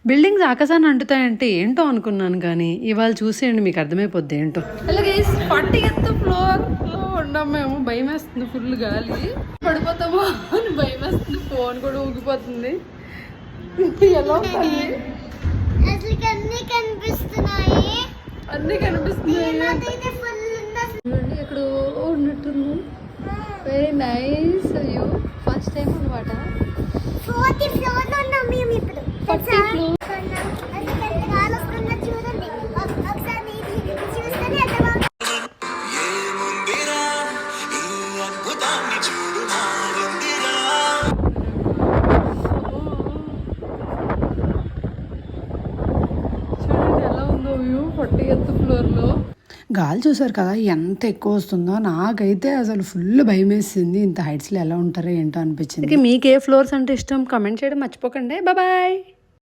Buildings ఆకాశాన్ని అంటుతాయంటే ఏంటో అనుకున్నాను, కానీ ఇవాళ చూసేయండి మీకు అర్థమైపోద్ది ఏంటో. అలాగే 40th ఫ్లోర్లో ఉన్నాం మేము. భయం వేస్తుంది, ఫుల్ గాలి, పడిపోతామో అని భయం వేస్తుంది. ఫోన్ కూడా ఊగిపోతుంది. ఎలా ఉంటుంది? అన్నీ కనిపిస్తున్నాయి. ఎక్కడో ఉన్నట్టుంది. Very nice view. First time అనమాట. 40th ఫ్లోర్లో ఉన్నాం మేము ఇప్పుడు. 40th floor. గాలి చూసారు కదా ఎంత ఎక్కువ వస్తుందో. నాకైతే అసలు ఫుల్ భయం వేసింది. ఇంత హైట్స్లో ఎలా ఉంటారో ఏంటో అనిపించింది. మీకు ఏ ఫ్లోర్స్ అంటే ఇష్టం కమెంట్ చేయడం మర్చిపోకండి. బాయ్.